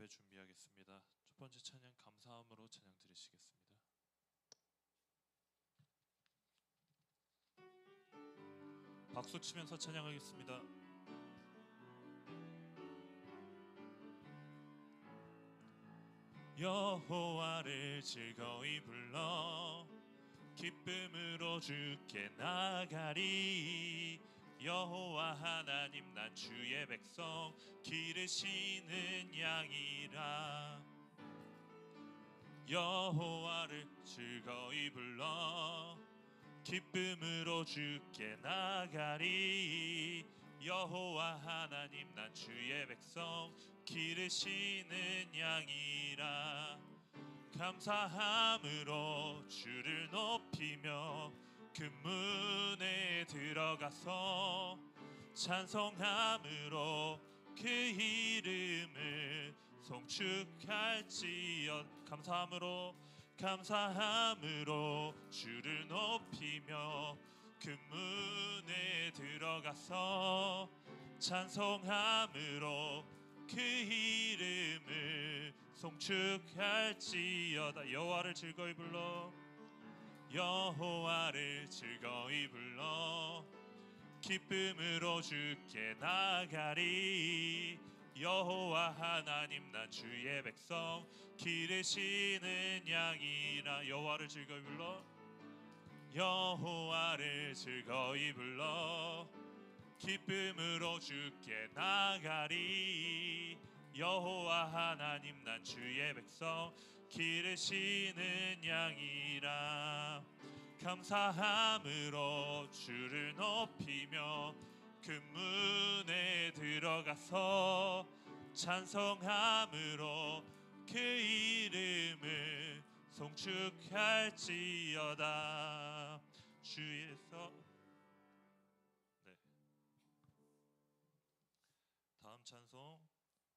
예배 준비하겠습니다. 첫 번째 찬양 감사함으로 찬양 드리시겠습니다. 박수 치면서 찬양하겠습니다. 여호와를 즐거이 불러 기쁨으로 주께 나가리. 여호와 하나님 난 주의 백성 기르시는 양이라. 여호와를 즐거이 불러 기쁨으로 주께 나가리. 여호와 하나님 난 주의 백성 기르시는 양이라. 감사함으로 주를 높이며 그 문에 들어가서 찬송함으로 그 이름을 송축할지어. 감사함으로 주를 높이며 그 문에 들어가서 찬송함으로 그 이름을 송축할지어다. 여호와를 즐거이 불러 여호와를 즐거이 불러 기쁨으로 주께 나가리. 여호와 하나님 난 주의 백성 기르시는 양이라. 여호와를 즐거이 불러 여호와를 즐거이 불러 기쁨으로 주께 나가리. 여호와 하나님 난 주의 백성 기르시는 양이라. 감사함으로 주를 높이며 그 문에 들어가서 찬송함으로 그 이름을 송축할지어다. 주에서 다음 찬송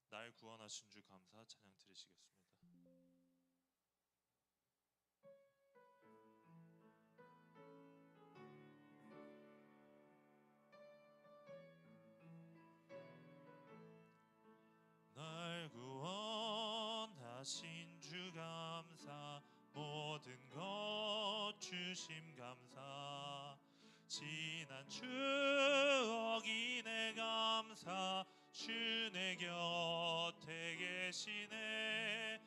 날 구원하신 주 감사 찬양 드리시겠습니다. 날 구원하신 주 감사 모든 것 주심 감사 지난 추억이 내 감사 주 내 곁에 계시네.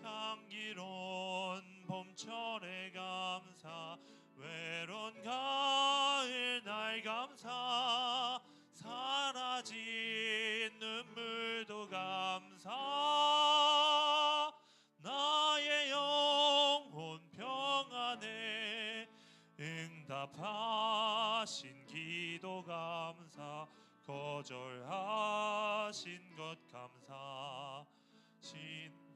향기로운 봄철의 감사 외로운 가을 날 감사 사라진 눈물도 감사 나의 영혼 평안에 응답하신 기도 감사 거절하신 것 감사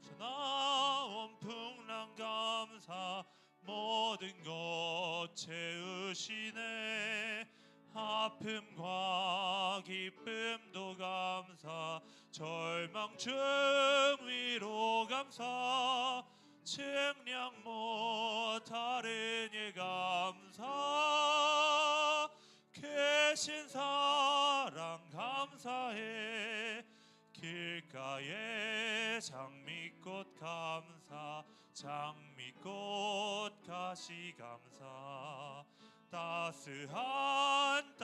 지나온 풍랑 감사 모든 것 채우시네. 아픔과 기쁨도 감사 절망중 위로 감사 측량 못하는 예 감사 계신 사랑 감사해. 길가에 장미꽃 감사 장미꽃 가시 감사 따스한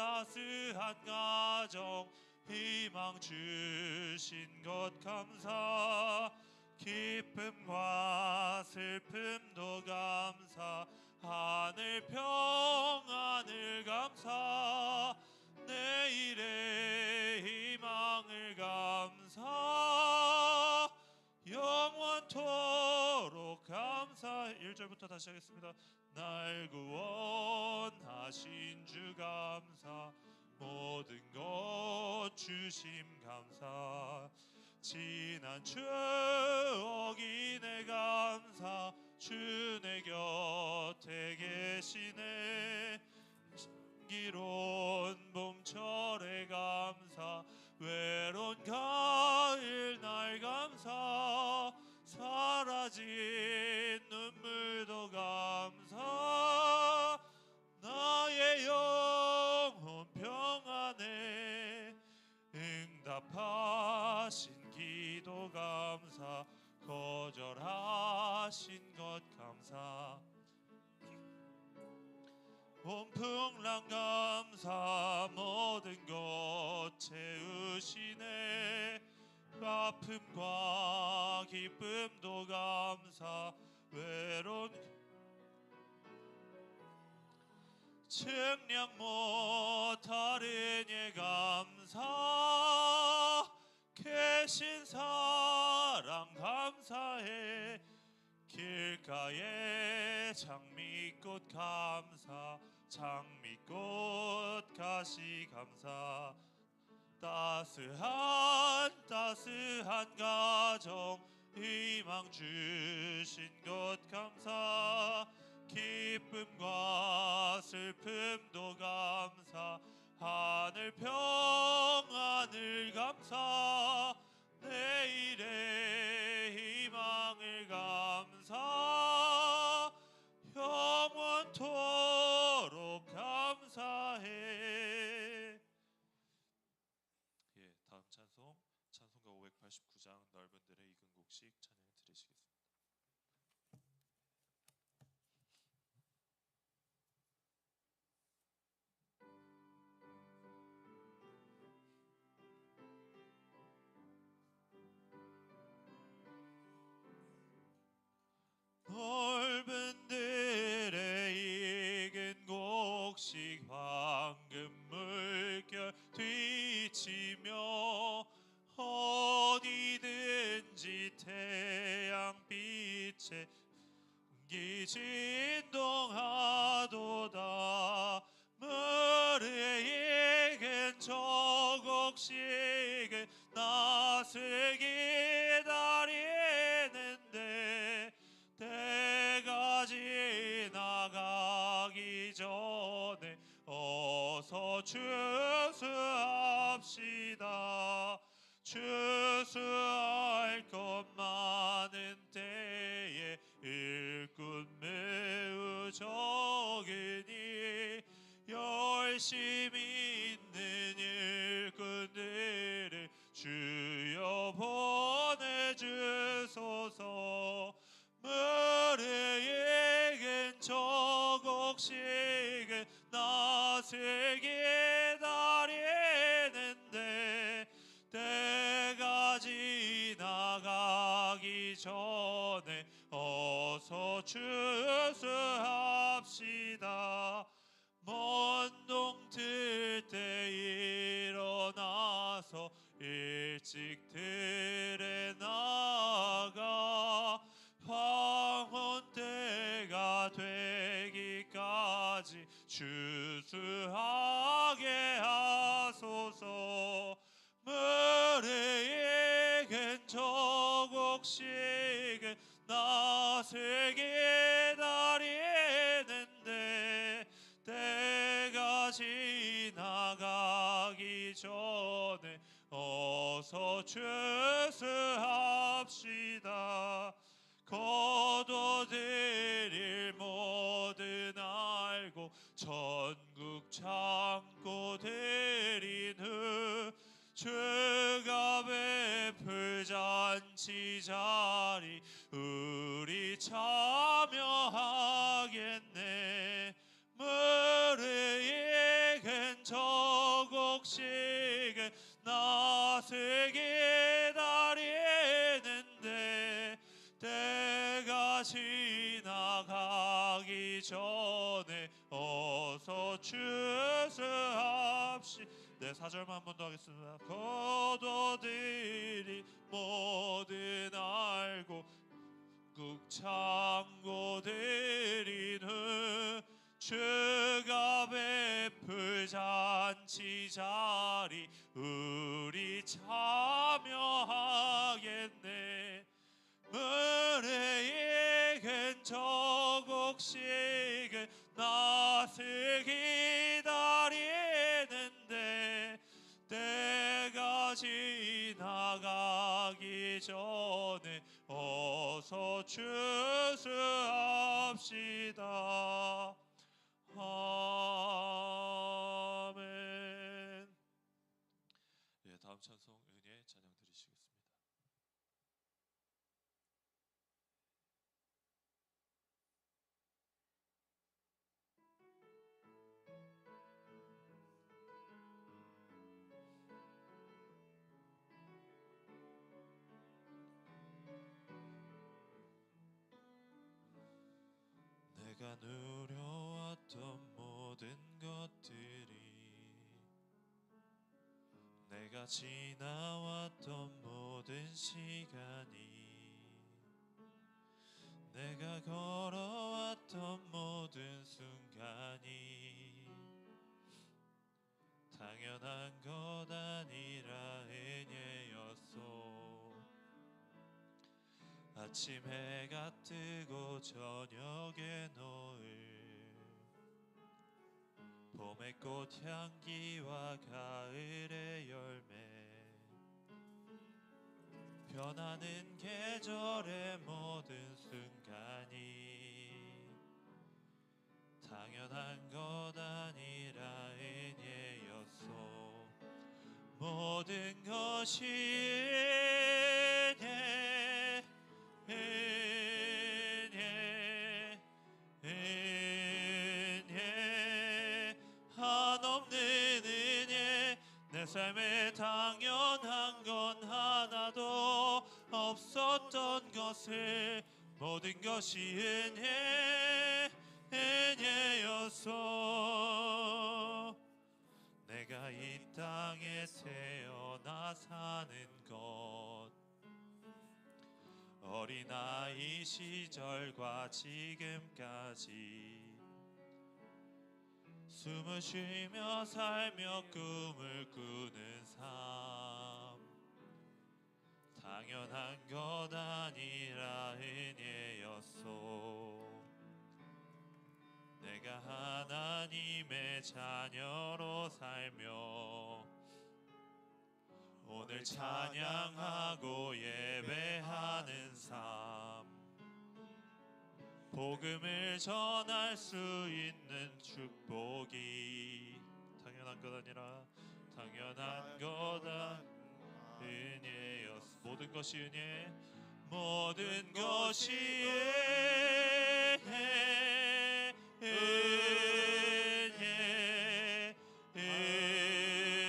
가정 희망 주신 것 감사 기쁨과 슬픔도 감사 하늘 평안을 감사 내일의 희망을 감사 영원토록 감사. 1절부터 다시 하겠습니다. 날 구원하신 주 감사 모든 것 주심 감사 지난 추억이 내 감사 주 내 곁에 계시네. 향기로운 봄철의 감사 외로운 가을 날 감사 사라진 눈물도 감사 나의 영혼 평안에 응답하신 기도 감사 감사 거절하신 것 감사 온풍랑 감사 모든 것 채우시네 아픔과 기쁨도 감사 외로운 측량 못하는 예 감사 계신 사랑 감사해 길가에 장미꽃 감사 장미꽃 가시 감사 따스한 가정 희망 주신 것 감사 기쁨과 슬픔도 감사 하늘 평안을 감사 내일의 희망을 감사 영원토록 감사해. 예, 다음 찬송가 589장 넓은 들의 익은 곡식 찬양 드리시겠습니다. 넓은 들의 익은 곡식 황금 물결 뒤치며 어디든지 태양빛에 기진동하도다 물의 익은 저 곡식을 낯을 기다리는데 때가 지나가기 전에 어서 추수합시다. 추수할 것 많은 때에 일꾼 매우 적으니 열심히 있는 일꾼들을 주여 보내주소서. 물의 익은 저 곡식은 낯을 기다리는데 때가 지나가기 전에 어서 추수합시다. 먼 동 틀 때 일어나서 일찍 들에 나가 황혼 때가 되기까지 추수하게 하소서. 물의 익은 저 곡식은 낯을 기다리는데 때가 지나가기 전에 어서 추수합시다. 거둬들일 모든 알고 전국 창고 들인 후 주가 베풀 잔치 자리 우리 참여하겠네. 물의 익은 저 곡식은 낯을 기다리는데 때가 지나가기 전에 어서 추수합시다. 네, 4절만 한 번 더 하겠습니다. 거둬들이 모든 알고 국창고 들인 후 주가 베풀 잔치 자리 우리 참여하겠네. 물의 익은 저 곡식은 낯을 기다리는데 때가 지나가기 전에 어서 추수합시다. 아멘. 예, 다음 찬송 은혜 찬양 드리시겠습니다. 내가 누려왔던 모든 것들이, 내가 지나왔던 모든 시간이, 내가 걸어왔던 모든 순간이 당연한 것 아니라 은혜였소. 아침 해가 뜨고 저녁에 노을, 봄의 꽃향기와 가을의 열매, 변하는 계절의 모든 순간이 당연한 것 아니라 은혜였소. 모든 것이 은혜, 은혜, 은혜, 한없는 은혜. 내 삶에 당연한 건 하나도 없었던 것을, 모든 것이 은혜, 은혜였소. 내가 이 땅에 태어나 사는 것, 어린아이 시절과 지금까지 숨을 쉬며 살며 꿈을 꾸는 삶, 당연한 것 아니라 은혜였소. 내가 하나님의 자녀로 살며 오늘 찬양하고 예배하는 삶, 복음을 전할 수 있는 축복이 당연한 것 아니라 당연한 거다. 은혜였어. 모든 것이 은혜, 모든 것이 은혜, 은혜,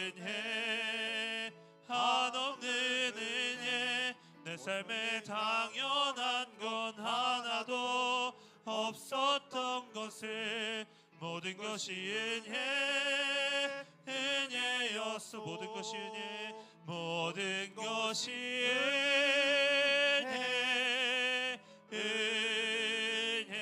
은혜, 한없는 은혜. 내 삶에 당연한 건 하나도 없었던 것을, 모든 것이 은혜, 은혜였어. 모든 것이 은혜, 모든 것이 은혜, 은혜,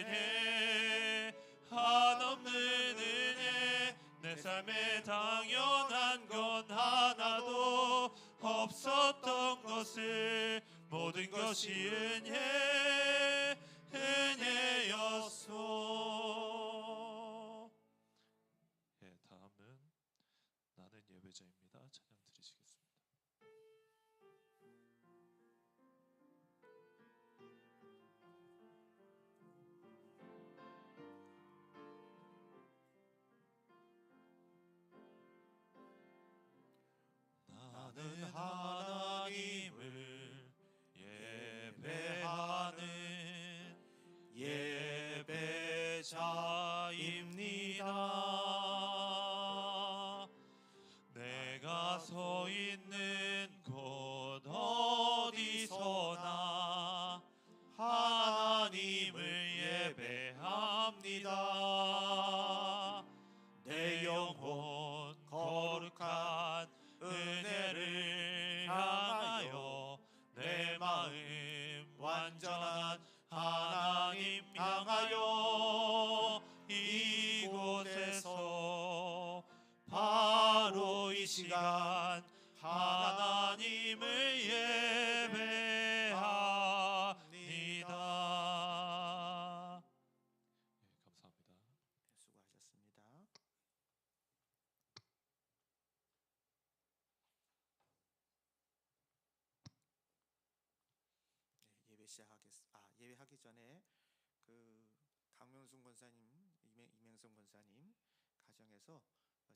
은혜, 한없는 은혜. 내 삶에 당연한 건 하나도 없었던 것을, 모든 것이 은혜, 은혜였소. 예, 다음은 나는 예배자입니다. 찬양 드리시겠습니다. 나는 하나님을 예배하는 예배자입니다. 내가 서 있는 곳 어디서나 하나님을 예배합니다. 내 영혼 거룩한 은혜를 향하여, 내 마음 완전한 하나님 향하여, 이곳에서 바로 이 시간 하나님을 예배합니다. 네, 감사합니다. 수고하셨습니다. 예배하기 전에 그 강명순 권사님, 이명성 권사님 가정에서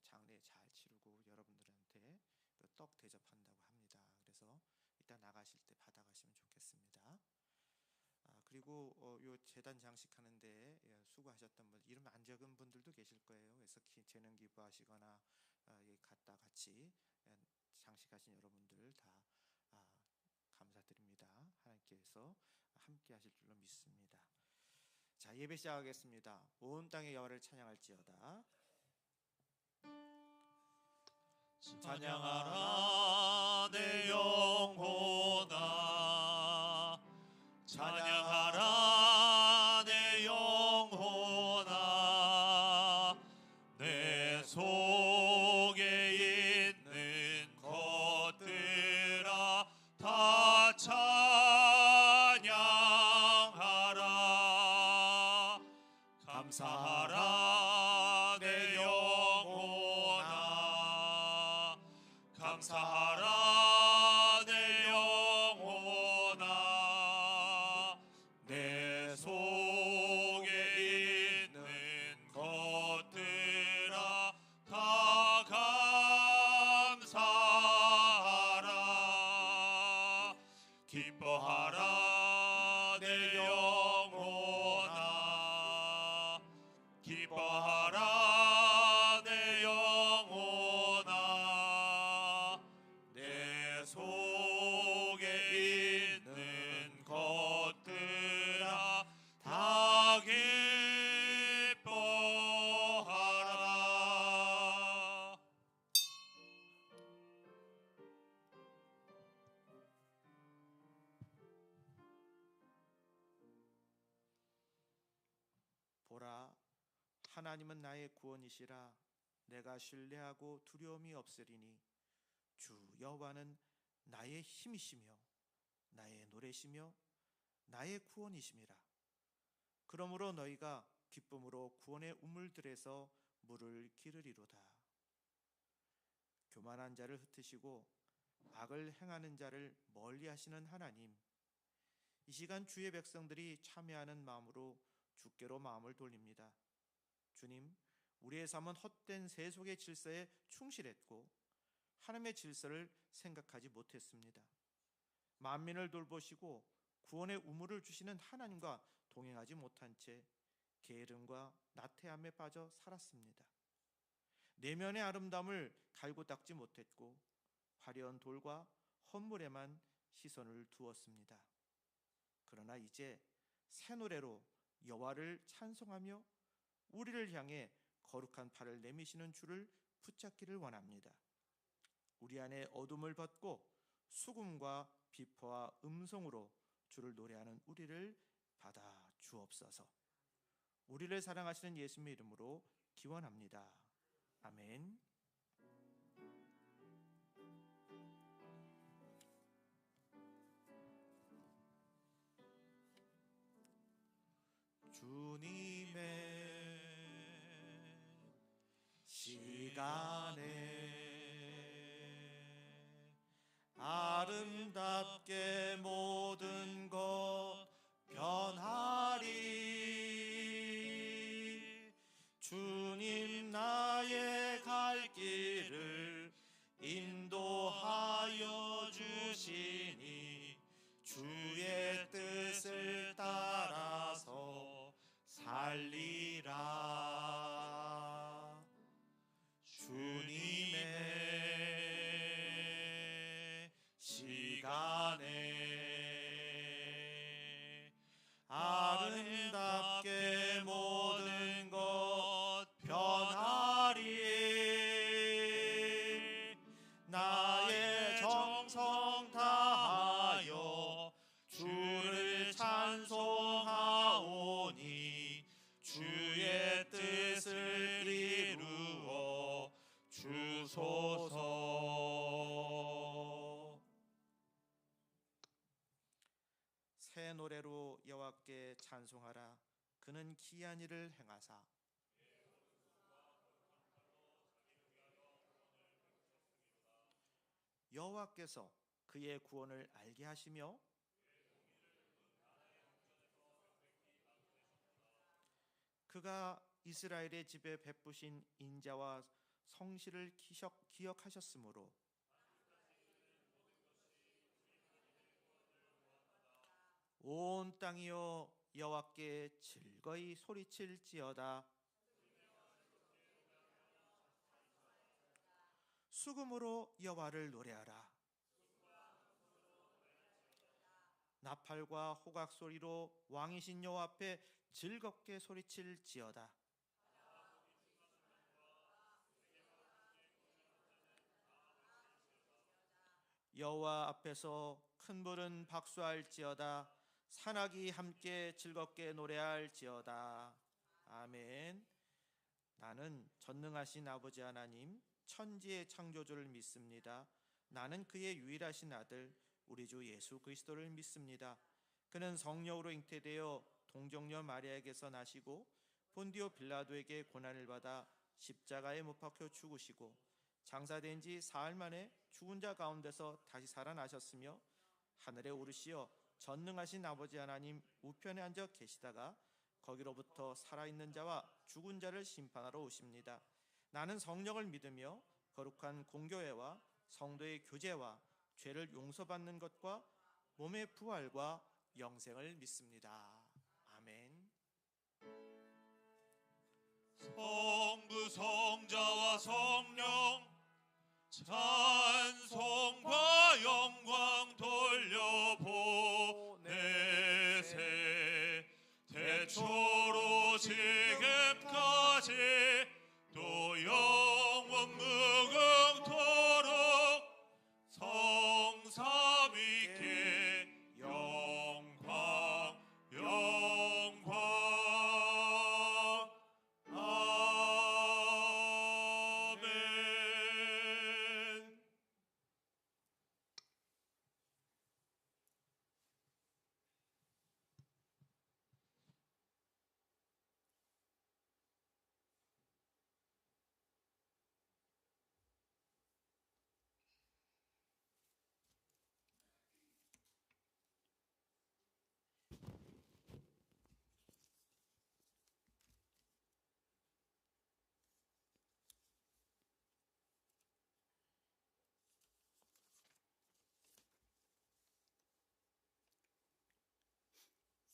장례 잘 치르고 여러분들한테 그 떡 대접한다고 합니다. 그래서 이따 나가실 때 받아가시면 좋겠습니다. 그리고 요 재단 장식하는데 수고하셨던 분, 이름 안 적은 분들도 계실 거예요. 그래서 재능 기부하시거나 여기 갔다 같이 장식하신 여러분들 다 감사드립니다. 하나님께서 함께 하실 줄로 믿습니다. 자, 예배 시작하겠습니다. 온 땅의 여호와를 찬양할지어다. 찬양하라 내 영혼아, 찬양하라 내 영혼아, 내 속에 있는 것들아 다 찬양하라. 감사하라 내 영혼아, 감사하라 내 영혼아, 내 속에 있는 것들아 다 감사하라. 기뻐하라 내 영혼아, 기뻐하라 내 영혼아, 내 속에 있는 것들아 다 기뻐하라. 보라, 하나님은 나의 구원이시라. 내가 신뢰하고 두려움이 없으리니 주 여호와는 나의 힘이시며 나의 노래시며 나의 구원이심이라. 그러므로 너희가 기쁨으로 구원의 우물들에서 물을 기르리로다. 교만한 자를 흩으시고 악을 행하는 자를 멀리하시는 하나님, 이 시간 주의 백성들이 참여하는 마음으로 주께로 마음을 돌립니다. 주님, 우리의 삶은 헛된 세속의 질서에 충실했고 하나님의 질서를 생각하지 못했습니다. 만민을 돌보시고 구원의 우물을 주시는 하나님과 동행하지 못한 채 게으름과 나태함에 빠져 살았습니다. 내면의 아름다움을 갈고 닦지 못했고 화려한 돌과 헌물에만 시선을 두었습니다. 그러나 이제 새 노래로 여호와를 찬송하며 우리를 향해 거룩한 팔을 내미시는 주를 붙잡기를 원합니다. 우리 안에 어둠을 벗고 수금과 비포와 음성으로 주를 노래하는 우리를 받아 주옵소서. 우리를 사랑하시는 예수님의 이름으로 기원합니다. 아멘. 주님의 시간에 아름답게 모든 것 변하리. 주님 나의 갈 길을 인도하여 주시니 주의 뜻을 따라서 살리라. 주님의 시간에 아름답게 모든 것 변하리. 나의 정성 다하여 주를 찬송하오니 주의 뜻을 이루어 주소서. 새 노래로 여호와께 찬송하라. 그는 기이한 일을 행하사 여호와께서 그의 구원을 알게 하시며 그가 이스라엘의 집에 베푸신 인자와 성실을 기억하셨으므로 온 땅이여 여호와께 즐거이 소리칠지어다. 수금으로 여호와를 노래하라. 나팔과 호각 소리로 왕이신 여호와 앞에 즐겁게 소리칠지어다. 여호와 앞에서 큰 불은 박수할지어다. 산악이 함께 즐겁게 노래할지어다. 아멘. 나는 전능하신 아버지 하나님, 천지의 창조주를 믿습니다. 나는 그의 유일하신 아들 우리 주 예수 그리스도를 믿습니다. 그는 성령으로 잉태되어 동정녀 마리아에게서 나시고 본디오 빌라도에게 고난을 받아 십자가에 못 박혀 죽으시고 장사된 지 사흘 만에 죽은 자 가운데서 다시 살아나셨으며 하늘에 오르시어 전능하신 아버지 하나님 우편에 앉아 계시다가 거기로부터 살아있는 자와 죽은 자를 심판하러 오십니다. 나는 성령을 믿으며 거룩한 공교회와 성도의 교제와 죄를 용서받는 것과 몸의 부활과 영생을 믿습니다. 아멘. 성부 성자와 성령 찬송과 영광 돌려보내세. 태초로 지금까지 또 영원 무궁토록 성삼위께 영광 영광. 아멘.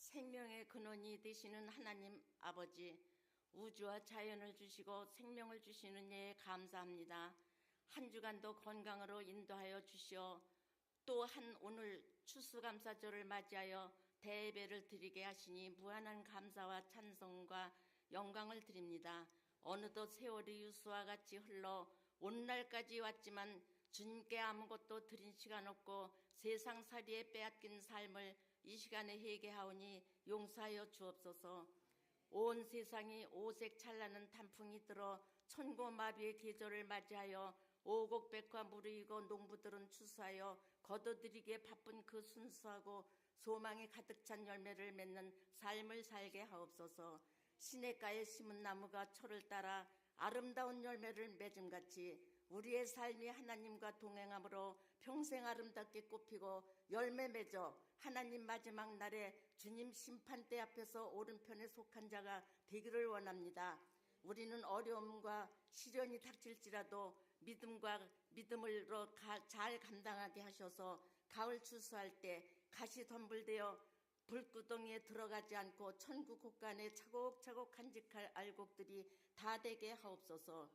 생명의 근원이 되시는 하나님 아버지, 우주와 자연을 주시고 생명을 주시는 예에 감사합니다. 한 주간도 건강으로 인도하여 주시어 또한 오늘 추수감사절을 맞이하여 대예배를 드리게 하시니 무한한 감사와 찬송과 영광을 드립니다. 어느덧 세월이 유수와 같이 흘러 오늘날까지 왔지만 주님께 아무것도 드린 시간 없고 세상살이에 빼앗긴 삶을 이 시간에 회개하오니 용서하여 주옵소서. 온 세상이 오색 찬란한 단풍이 들어 천고마비의 계절을 맞이하여 오곡백화 무르익어 농부들은 추수하여 거둬들이기에 바쁜 그 순수하고 소망이 가득 찬 열매를 맺는 삶을 살게 하옵소서. 시냇가에 심은 나무가 철을 따라 아름다운 열매를 맺음같이 우리의 삶이 하나님과 동행함으로 평생 아름답게 꽃피고 열매 맺어 하나님 마지막 날에 주님 심판대 앞에서 오른편에 속한 자가 되기를 원합니다. 우리는 어려움과 시련이 닥칠지라도 믿음으로 잘 감당하게 하셔서 가을 추수할 때 가시 덤불되어 불구덩이에 들어가지 않고 천국 곳간에 차곡차곡 간직할 알곡들이 다 되게 하옵소서.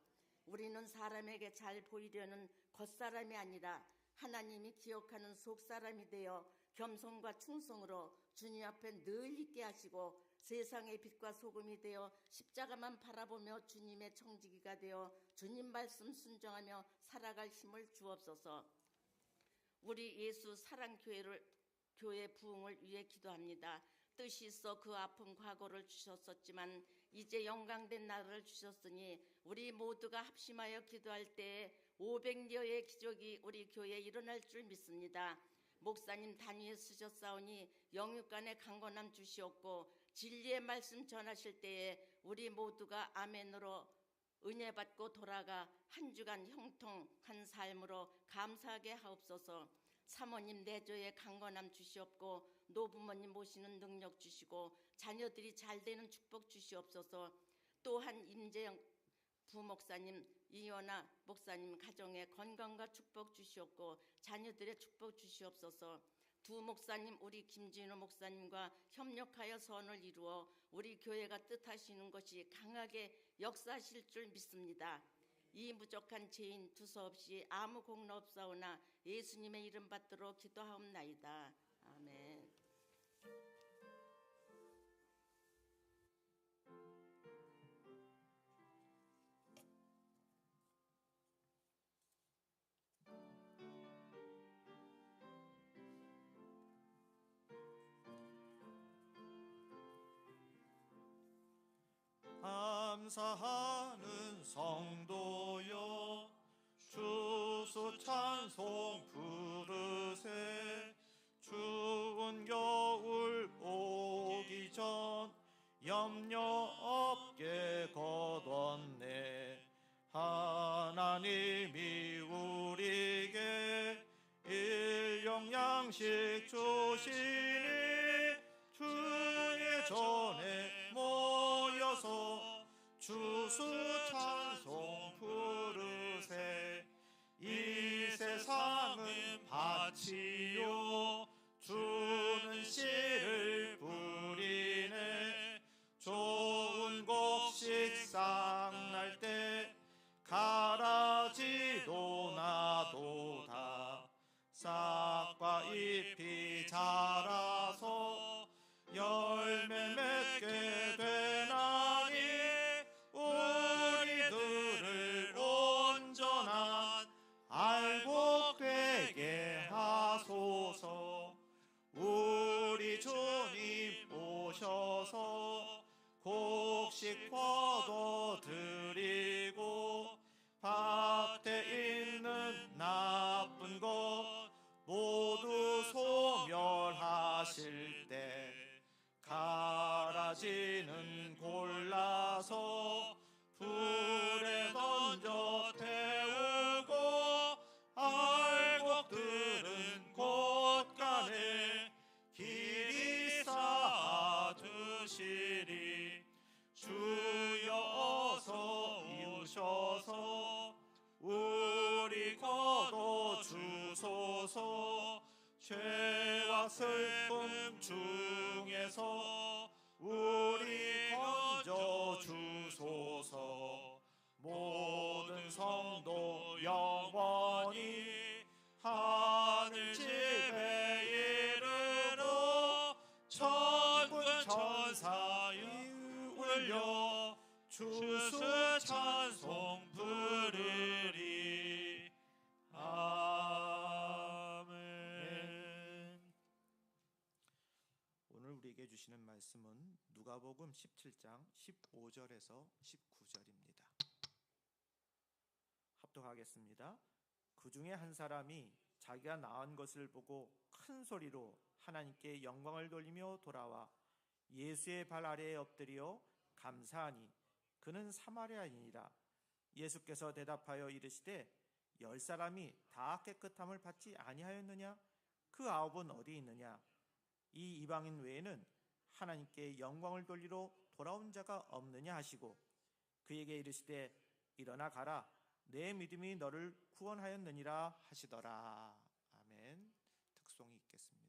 우리는 사람에게 잘 보이려는 겉사람이 아니라 하나님이 기억하는 속사람이 되어 겸손과 충성으로 주님 앞에 늘 있게 하시고 세상의 빛과 소금이 되어 십자가만 바라보며 주님의 청지기가 되어 주님 말씀 순종하며 살아갈 힘을 주옵소서. 우리 예수 사랑교회 부흥을 위해 기도합니다. 뜻이 있어 그 아픈 과거를 주셨었지만 이제 영광된 날을 주셨으니 우리 모두가 합심하여 기도할 때에 500여의 기적이 우리 교회에 일어날 줄 믿습니다. 목사님 단위에 쓰셨사오니 영육간에 강건함 주시옵고 진리의 말씀 전하실 때에 우리 모두가 아멘으로 은혜 받고 돌아가 한 주간 형통한 삶으로 감사하게 하옵소서. 사모님 내조에 강건함 주시옵고 노부모님 모시는 능력 주시고 자녀들이 잘되는 축복 주시옵소서. 또한 임재영 부목사님, 이현아 목사님 가정에 건강과 축복 주시옵고 자녀들의 축복 주시옵소서. 두 목사님 우리 김진호 목사님과 협력하여 선을 이루어 우리 교회가 뜻하시는 것이 강하게 역사하실 줄 믿습니다. 이 무족한 죄인 두서없이 아무 공로 없사오나 예수님의 이름 받들어 기도하옵나이다. 아멘. 감사하는 성도여 주수 찬송 부르세. 추운 겨울 오기 전 염려 없게 거뒀네. 하나님이 우리에게 일용 양식 주시니 주의 전에 모여서 주수 찬송 부르세. 이 세상은 밭이요 주는 씨를 뿌리네. 좋은 곡식 싹날 때 가라지도 나도다. 싹과 잎이 자라서 열매 맺게 되나니 우리들을 온전한 알곡 되게 하소서. 우리 주님 오셔서 곡식 포도 드리고 밭에 있는 나쁜 것 모두 소멸하실 때 가라지는 골라서 불에 던져 태우고 알곡들은 곳간에 길이 쌓아두시리. 주여 어서 오셔서 우리 거둬 주소서. 죄와 슬픔 중에서 우리 건져 주소서. 모든 성도 영원히 하늘 집에 이르러 천군 천사여 울려 주수 찬송 부르리. 아멘. 오늘 우리에게 주시는 말씀은 누가복음 17장 15절에서 19절입니다. 합독하겠습니다. 그 중에 한 사람이 자기가 낳은 것을 보고 큰 소리로 하나님께 영광을 돌리며 돌아와 예수의 발 아래에 엎드려 감사하니 그는 사마리아인이라. 예수께서 대답하여 이르시되 10사람이 다 깨끗함을 받지 아니하였느냐? 그 9은 어디 있느냐? 이 이방인 외에는 하나님께 영광을 돌리러 돌아온 자가 없느냐 하시고 그에게 이르시되 일어나 가라. 내 믿음이 너를 구원하였느니라 하시더라. 아멘. 특송이 있겠습니다.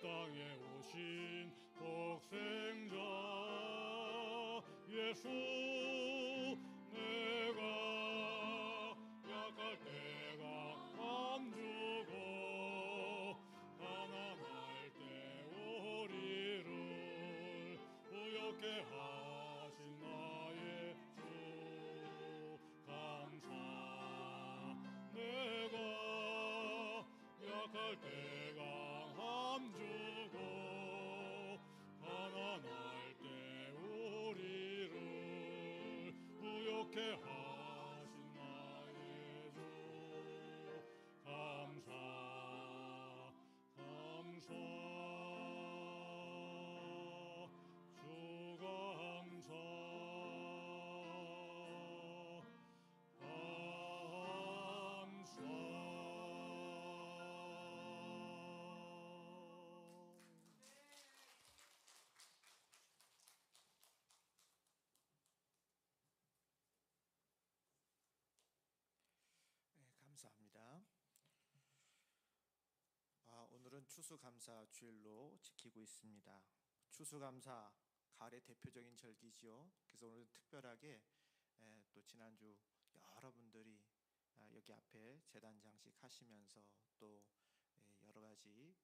땅에 오신 독생자 예수, 내가 약할 때가 안주고 가난할 때 우리를 부욕해 하신 나의 주 감사. 내가 약할 때가 함주고 가난할 때 우리를 부욕해 하신 나의 주 감사. 감사. 주 감사. 네, 감사합니다. 오늘은 추수감사 주일로 지키고 있습니다. 추수감사 가을의 대표적인 절기지요. 그래서 오늘 특별하게 또 지난주 여러분들이 여기 앞에 제단 장식 하시면서 또 여러 가지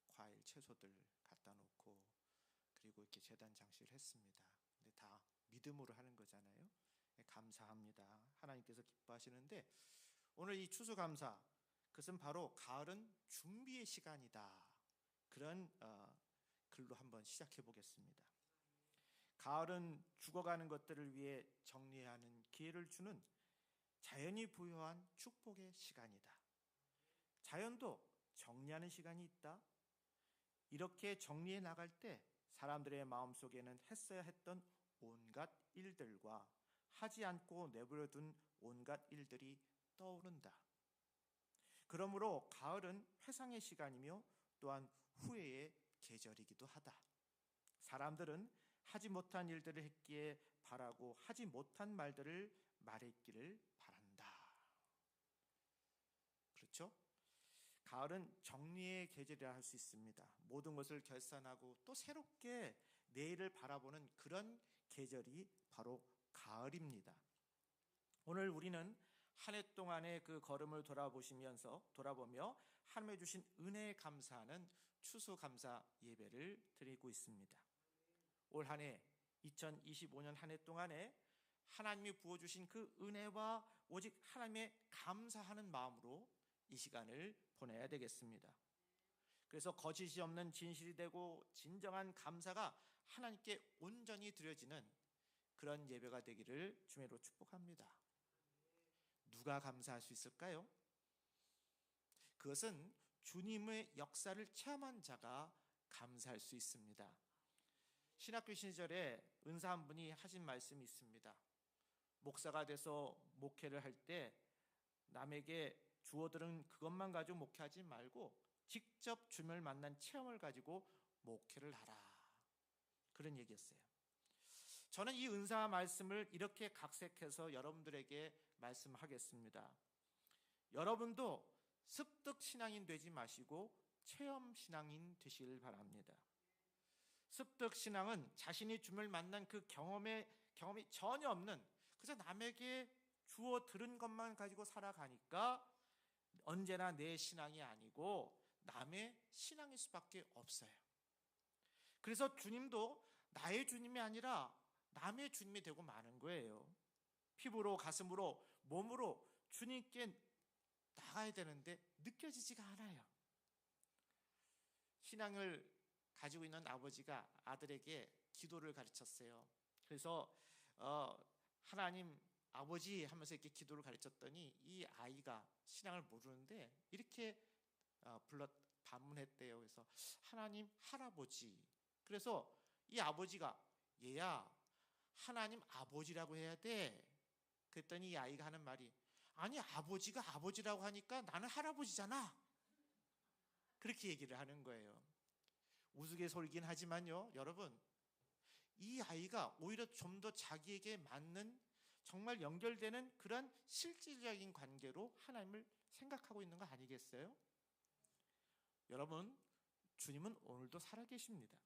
과일 채소들 갖다 놓고 그리고 이렇게 제단 장식을 했습니다. 근데 다 믿음으로 하는 거잖아요. 감사합니다. 하나님께서 기뻐하시는데 오늘 이 추수감사, 그것은 바로 가을은 준비의 시간이다. 그런 글로 한번 시작해 보겠습니다. 가을은 죽어가는 것들을 위해 정리하는 기회를 주는 자연이 부여한 축복의 시간이다. 자연도 정리하는 시간이 있다. 이렇게 정리해 나갈 때 사람들의 마음속에는 했어야 했던 온갖 일들과 하지 않고 내버려둔 온갖 일들이 떠오른다. 그러므로 가을은 회상의 시간이며 또한 후회의 계절이기도 하다. 사람들은 하지 못한 일들을 했기에 바라고 하지 못한 말들을 말했기를 바란다. 그렇죠? 가을은 정리의 계절이라 할 수 있습니다. 모든 것을 결산하고 또 새롭게 내일을 바라보는 그런 계절이 바로 가을입니다. 오늘 우리는 한 해 동안의 그 걸음을 돌아보며 하나님의 주신 은혜에 감사하는 추수감사 예배를 드리고 있습니다. 올 한 해 2025년 한 해 동안에 하나님이 부어주신 그 은혜와 오직 하나님의 감사하는 마음으로 이 시간을 보내야 되겠습니다. 그래서 거짓이 없는 진실이 되고 진정한 감사가 하나님께 온전히 드려지는 그런 예배가 되기를 주님으로 축복합니다. 누가 감사할 수 있을까요? 그것은 주님의 역사를 체험한 자가 감사할 수 있습니다. 신학교 시절에 은사 한 분이 하신 말씀이 있습니다. 목사가 돼서 목회를 할 때 남에게 주어들은 그것만 가지고 목회하지 말고 직접 주님을 만난 체험을 가지고 목회를 하라. 그런 얘기였어요. 저는 이 은사 말씀을 이렇게 각색해서 여러분들에게 말씀하겠습니다. 여러분도 습득 신앙인 되지 마시고 체험 신앙인 되시길 바랍니다. 습득 신앙은 자신이 주님을 만난 그 경험이 전혀 없는, 그래서 남에게 주어 들은 것만 가지고 살아가니까 언제나 내 신앙이 아니고 남의 신앙일 수밖에 없어요. 그래서 주님도 나의 주님이 아니라 남의 주님이 되고 마는 거예요. 피부로, 가슴으로, 몸으로 주님께 나가야 되는데 느껴지지가 않아요. 신앙을 가지고 있는 아버지가 아들에게 기도를 가르쳤어요. 그래서 하나님 아버지 하면서 이렇게 기도를 가르쳤더니 이 아이가 신앙을 모르는데 이렇게 반문했대요. 그래서 하나님 할아버지. 그래서 이 아버지가 얘야 하나님 아버지라고 해야 돼. 그랬더니 이 아이가 하는 말이 아니 아버지가 아버지라고 하니까 나는 할아버지잖아. 그렇게 얘기를 하는 거예요. 우스갯소리긴 하지만요, 여러분, 이 아이가 오히려 좀 더 자기에게 맞는 정말 연결되는 그런 실질적인 관계로 하나님을 생각하고 있는 거 아니겠어요? 여러분, 주님은 오늘도 살아계십니다.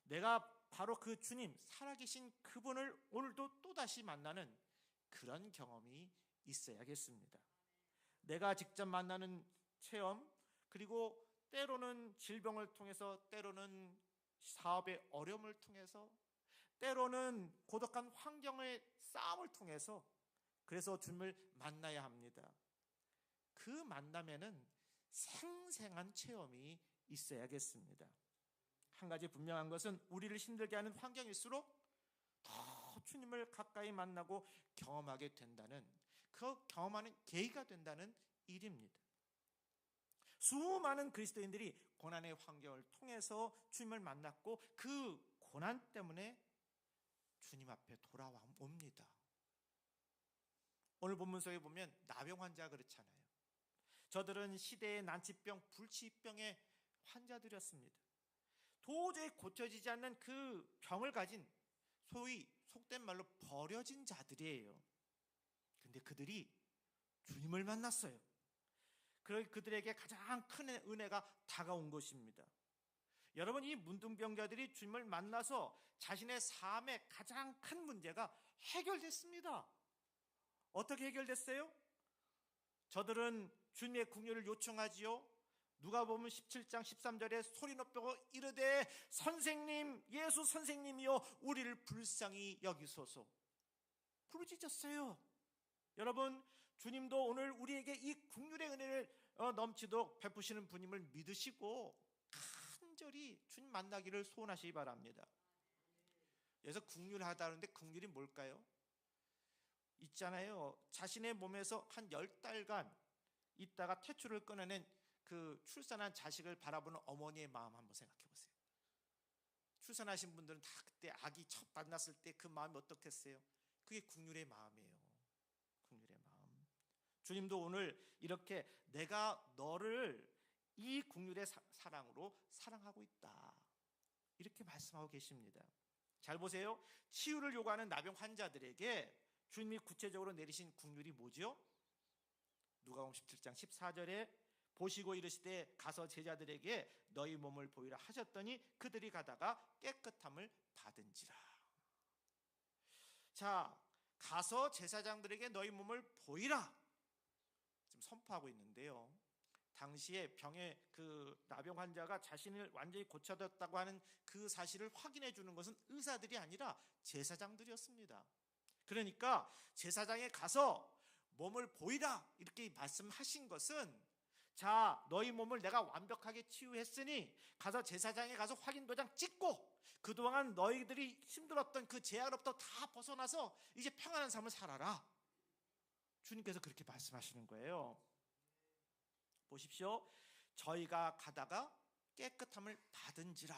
내가 바로 그 주님, 살아계신 그분을 오늘도 또다시 만나는 그런 경험이 있어야겠습니다. 내가 직접 만나는 체험, 그리고 때로는 질병을 통해서, 때로는 사업의 어려움을 통해서, 때로는 고독한 환경의 싸움을 통해서, 그래서 주님을 만나야 합니다. 그 만남에는 생생한 체험이 있어야겠습니다. 한 가지 분명한 것은 우리를 힘들게 하는 환경일수록 더 주님을 가까이 만나고 경험하게 된다는, 그 경험하는 계기가 된다는 일입니다. 수많은 그리스도인들이 고난의 환경을 통해서 주님을 만났고 그 고난 때문에 주님 앞에 돌아옵니다. 오늘 본문서에 보면 나병 환자 그렇잖아요. 저들은 시대의 난치병, 불치병의 환자들이었습니다. 도저히 고쳐지지 않는 그 병을 가진, 소위 속된 말로 버려진 자들이에요. 근데 그들이 주님을 만났어요. 그들에게 가장 큰 은혜가 다가온 것입니다. 여러분, 이 문둥병자들이 주님을 만나서 자신의 삶의 가장 큰 문제가 해결됐습니다. 어떻게 해결됐어요? 저들은 주님의 긍휼을 요청하지요. 누가복음 17장 13절에 소리 높여 이르되 선생님, 예수 선생님이여 우리를 불쌍히 여기소서. 부르짖었어요. 여러분, 주님도 오늘 우리에게 이 긍휼의 은혜를 넘치도록 베푸시는 분임을 믿으시고 간절히 주님 만나기를 소원하시기 바랍니다. 그래서 긍휼하다는데 긍휼이 뭘까요? 있잖아요. 자신의 몸에서 한 10달간 있다가 태출을 끊어낸 그 출산한 자식을 바라보는 어머니의 마음 한번 생각해 보세요. 출산하신 분들은 다 그때 아기 첫 만났을 때 그 마음이 어떻겠어요? 그게 긍휼의 마음이에요. 긍휼의 마음. 주님도 오늘 이렇게 내가 너를 이 긍휼의 사랑으로 사랑하고 있다, 이렇게 말씀하고 계십니다. 잘 보세요. 치유를 요구하는 나병 환자들에게 주님이 구체적으로 내리신 긍휼이 뭐죠? 누가복음 17장 14절에 보시고 이르시되 가서 제자들에게 너희 몸을 보이라 하셨더니 그들이 가다가 깨끗함을 받은지라. 자, 가서 제사장들에게 너희 몸을 보이라 지금 선포하고 있는데요. 당시에 병의 그 나병 환자가 자신을 완전히 고쳐졌다고 하는 그 사실을 확인해 주는 것은 의사들이 아니라 제사장들이었습니다. 그러니까 제사장에 가서 몸을 보이라 이렇게 말씀하신 것은, 자, 너희 몸을 내가 완벽하게 치유했으니 가서 제사장에 가서 확인 도장 찍고 그동안 너희들이 힘들었던 그 제약으로부터 다 벗어나서 이제 평안한 삶을 살아라. 주님께서 그렇게 말씀하시는 거예요. 보십시오. 저희가 가다가 깨끗함을 받은지라.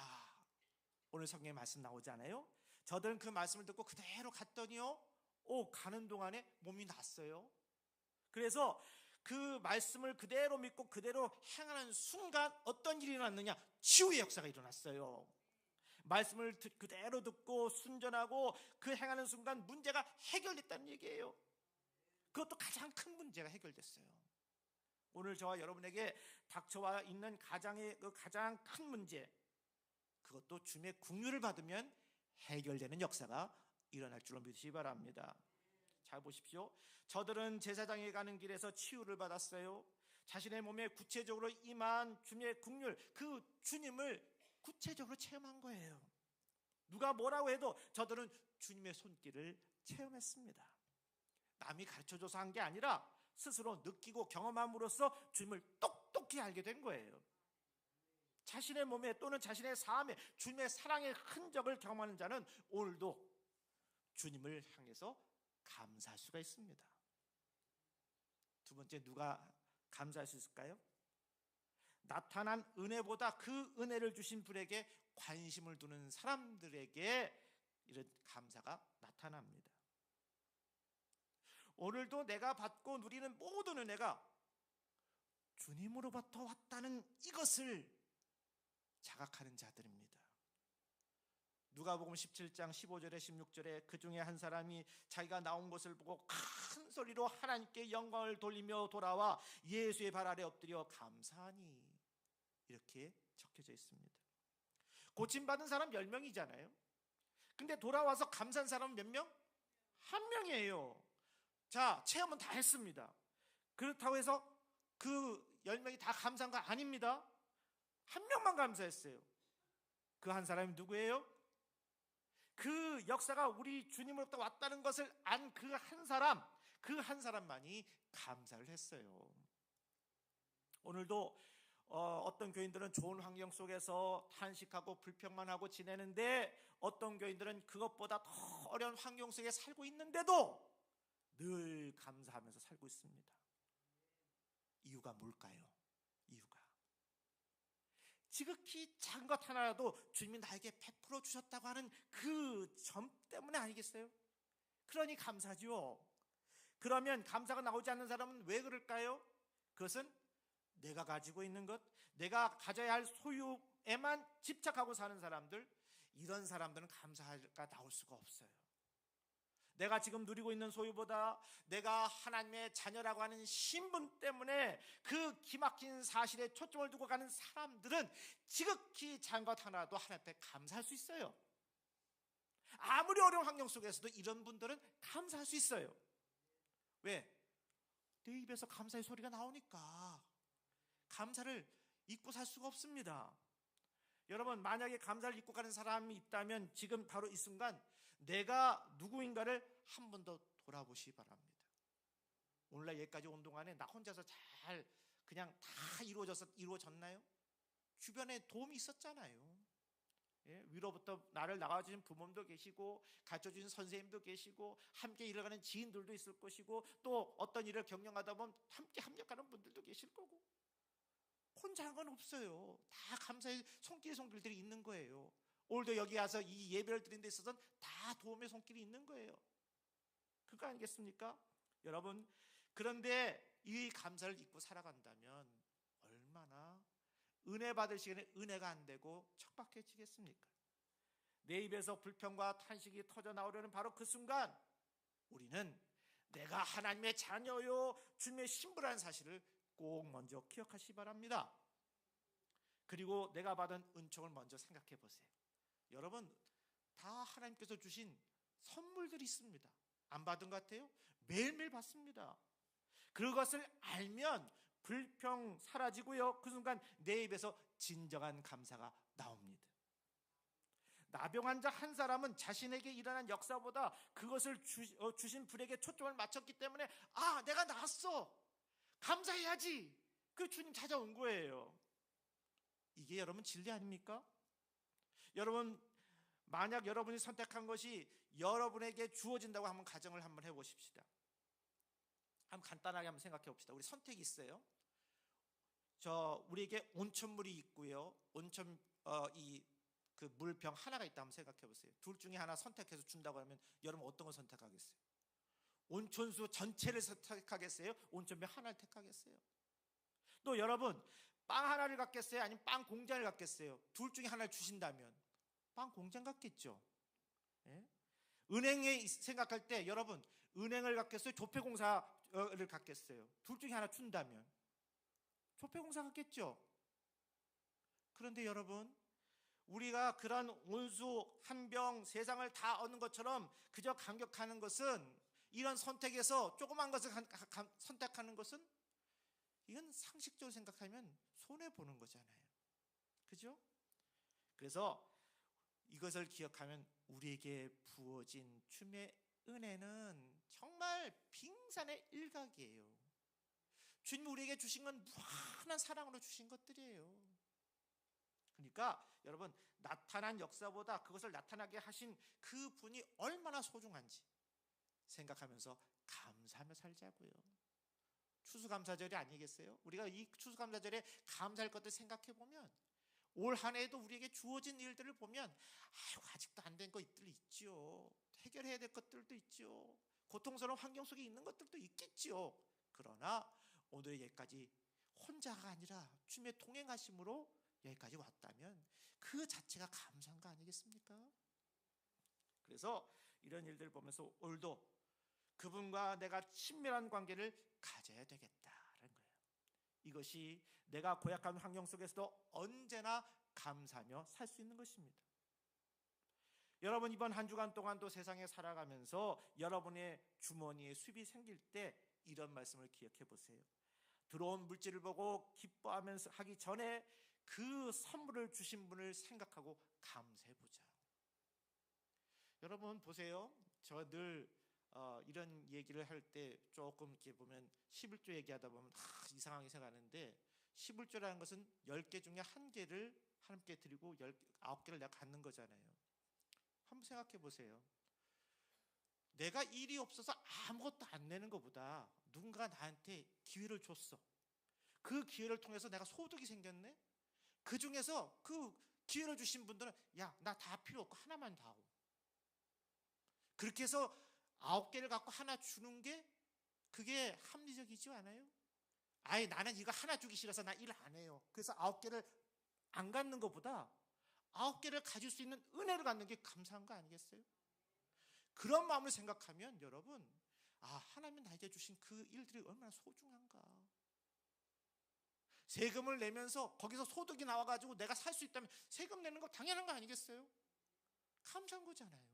오늘 성경에 말씀 나오잖아요. 저들은 그 말씀을 듣고 그대로 갔더니요, 가는 동안에 몸이 났어요. 그래서 그 말씀을 그대로 믿고 그대로 행하는 순간 어떤 일이 일어났느냐? 치유의 역사가 일어났어요. 말씀을 그대로 듣고 순전하고 그 행하는 순간 문제가 해결됐다는 얘기예요. 그것도 가장 큰 문제가 해결됐어요. 오늘 저와 여러분에게 닥쳐와 있는 가장의 그 가장 큰 문제, 그것도 주님의 긍휼을 받으면 해결되는 역사가 일어날 줄로 믿으시기 바랍니다. 잘 보십시오. 저들은 제사장에 가는 길에서 치유를 받았어요. 자신의 몸에 구체적으로 임한 주님의 긍휼, 그 주님을 구체적으로 체험한 거예요. 누가 뭐라고 해도 저들은 주님의 손길을 체험했습니다. 남이 가르쳐줘서 한 게 아니라 스스로 느끼고 경험함으로써 주님을 똑똑히 알게 된 거예요. 자신의 몸에 또는 자신의 삶에 주님의 사랑의 흔적을 경험하는 자는 오늘도 주님을 향해서 감사할 수가 있습니다. 두 번째, 누가 감사할 수 있을까요? 나타난 은혜보다 그 은혜를 주신 분에게 관심을 두는 사람들에게 이런 감사가 나타납니다. 오늘도 내가 받고 누리는 모든 은혜가 주님으로부터 왔다는 이것을 자각하는 자들입니다. 누가복음 17장 15절에 16절에 그 중에 한 사람이 자기가 나온 것을 보고 큰 소리로 하나님께 영광을 돌리며 돌아와 예수의 발 아래 엎드려 감사하니, 이렇게 적혀져 있습니다. 고침받은 사람 10명이잖아요. 근데 돌아와서 감사한 사람은 몇 명? 한 명이에요. 자, 체험은 다 했습니다. 그렇다고 해서 그 10명이 다 감사한 거 아닙니다. 한 명만 감사했어요. 그 한 사람이 누구예요? 그 역사가 우리 주님으로부터 왔다는 것을 안 그 한 사람만이 감사를 했어요. 오늘도 어떤 교인들은 좋은 환경 속에서 탄식하고 불평만 하고 지내는데, 어떤 교인들은 그것보다 더 어려운 환경 속에 살고 있는데도 늘 감사하면서 살고 있습니다. 이유가 뭘까요? 이유가 지극히 작은 것 하나라도 주님이 나에게 베풀어 주셨다고 하는 그 점 때문에 아니겠어요? 그러니 감사죠. 그러면 감사가 나오지 않는 사람은 왜 그럴까요? 그것은 내가 가지고 있는 것, 내가 가져야 할 소유에만 집착하고 사는 사람들, 이런 사람들은 감사가 나올 수가 없어요. 내가 지금 누리고 있는 소유보다 내가 하나님의 자녀라고 하는 신분 때문에 그 기막힌 사실에 초점을 두고 가는 사람들은 지극히 작은 것 하나도 하나님 앞에 감사할 수 있어요. 아무리 어려운 환경 속에서도 이런 분들은 감사할 수 있어요. 왜? 내 입에서 감사의 소리가 나오니까 감사를 잊고 살 수가 없습니다. 여러분, 만약에 감사를 잊고 가는 사람이 있다면 지금 바로 이 순간 내가 누구인가를 한 번 더 돌아보시기 바랍니다. 오늘날 여기까지 온 동안에 나 혼자서 잘 그냥 다 이루어졌나요? 주변에 도움이 있었잖아요. 예? 위로부터 나를 낳아주신 부모님도 계시고, 가르쳐주신 선생님도 계시고, 함께 일하는 지인들도 있을 것이고, 또 어떤 일을 경영하다 보면 함께 협력하는 분들도 계실 거고, 혼자 한 건 없어요. 다 감사의 손길들이 있는 거예요. 오늘도 여기 와서 이 예배를 드리는 데 있어서는 다 도움의 손길이 있는 거예요. 그거 아니겠습니까? 여러분, 그런데 이 감사를 잊고 살아간다면 얼마나 은혜 받을 시간에 은혜가 안 되고 척박해지겠습니까? 내 입에서 불평과 탄식이 터져 나오려는 바로 그 순간 우리는 내가 하나님의 자녀요 주님의 신부라는 사실을 꼭 먼저 기억하시기 바랍니다. 그리고 내가 받은 은총을 먼저 생각해 보세요. 여러분, 다 하나님께서 주신 선물들이 있습니다. 안 받은 것 같아요? 매일매일 받습니다. 그것을 알면 불평 사라지고요, 그 순간 내 입에서 진정한 감사가 나옵니다. 나병 환자 한 사람은 자신에게 일어난 역사보다 그것을 주신 분에게 초점을 맞췄기 때문에 내가 나았어, 감사해야지, 그 주님 찾아온 거예요. 이게 여러분 진리 아닙니까? 여러분, 만약 여러분이 선택한 것이 여러분에게 주어진다고 한번 가정을 한번 해보십시다. 한번 간단하게 한번 생각해 봅시다. 우리 선택이 있어요. 우리에게 온천물이 있고요, 온천 그 물병 하나가 있다 한번 생각해 보세요. 둘 중에 하나 선택해서 준다고 하면 여러분 어떤 걸 선택하겠어요? 온천수 전체를 선택하겠어요? 온천병 하나를 택하겠어요? 또 여러분, 빵 하나를 갖겠어요? 아니면 빵 공장을 갖겠어요? 둘 중에 하나를 주신다면 빵 공장 갖겠죠. 예? 은행에 생각할 때 여러분, 은행을 갖겠어요? 조폐공사를 갖겠어요? 둘 중에 하나 준다면 조폐공사 갖겠죠. 그런데 여러분, 우리가 그런 온수 한 병 세상을 다 얻는 것처럼 그저 감격하는 것은, 이런 선택에서 조그만 것을 선택하는 것은, 이건 상식적으로 생각하면 손해보는 거잖아요. 그죠? 그래서 이것을 기억하면 우리에게 부어진 주님의 은혜는 정말 빙산의 일각이에요. 주님이 우리에게 주신 건 무한한 사랑으로 주신 것들이에요. 그러니까 여러분, 나타난 역사보다 그것을 나타나게 하신 그 분이 얼마나 소중한지 생각하면서 감사하며 살자고요. 추수감사절이 아니겠어요? 우리가 이 추수감사절에 감사할 것들 생각해 보면, 올 한 해에도 우리에게 주어진 일들을 보면 아직도 안 된 것들 있죠. 해결해야 될 것들도 있죠. 고통스러운 환경 속에 있는 것들도 있겠죠. 그러나 오늘 여기까지 혼자가 아니라 주님의 동행하심으로 여기까지 왔다면 그 자체가 감사한 거 아니겠습니까? 그래서 이런 일들을 보면서 오늘도 그분과 내가 친밀한 관계를 가져야 되겠다는 거예요. 이것이 내가 고약한 환경 속에서도 언제나 감사하며 살 수 있는 것입니다. 여러분, 이번 한 주간 동안도 세상에 살아가면서 여러분의 주머니에 수입이 생길 때 이런 말씀을 기억해 보세요. 들어온 물질을 보고 기뻐하면서 하기 전에 그 선물을 주신 분을 생각하고 감사해 보자. 여러분 보세요. 저 늘 이런 얘기를 할 때 조금 이렇게 보면 11조 얘기하다 보면 이상하게 생각하는데, 11조라는 것은 10개 중에 1개를 하나님께 드리고 9개를 내가 갖는 거잖아요. 한번 생각해 보세요. 내가 일이 없어서 아무것도 안 내는 것보다 누군가 나한테 기회를 줬어. 그 기회를 통해서 내가 소득이 생겼네. 그 중에서 그 기회를 주신 분들은 야, 나 다 필요 없고 하나만 다오. 그렇게 해서 9개를 갖고 하나 주는 게 그게 합리적이지 않아요? 아예 나는 이거 하나 주기 싫어서 나 일 안 해요. 그래서 9개를 안 갖는 것보다 9개를 가질 수 있는 은혜를 갖는 게 감사한 거 아니겠어요? 그런 마음을 생각하면 여러분, 하나님이 나에게 주신 그 일들이 얼마나 소중한가. 세금을 내면서 거기서 소득이 나와가지고 내가 살 수 있다면 세금 내는 거 당연한 거 아니겠어요? 감사한 거잖아요.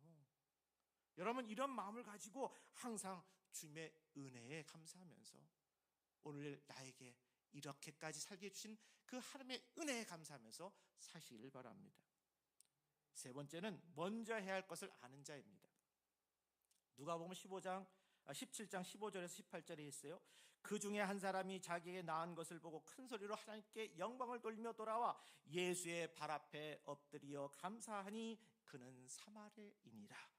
여러분, 이런 마음을 가지고 항상 주님의 은혜에 감사하면서 오늘 나에게 이렇게까지 살게 해주신 그 하나님의 은혜에 감사하면서 사시기를 바랍니다. 세 번째는 먼저 해야 할 것을 아는 자입니다. 누가복음 17장 15절에서 18절에 있어요. 그 중에 한 사람이 자기에게 나은 것을 보고 큰 소리로 하나님께 영광을 돌리며 돌아와 예수의 발 앞에 엎드려 감사하니 그는 사마리아인이라.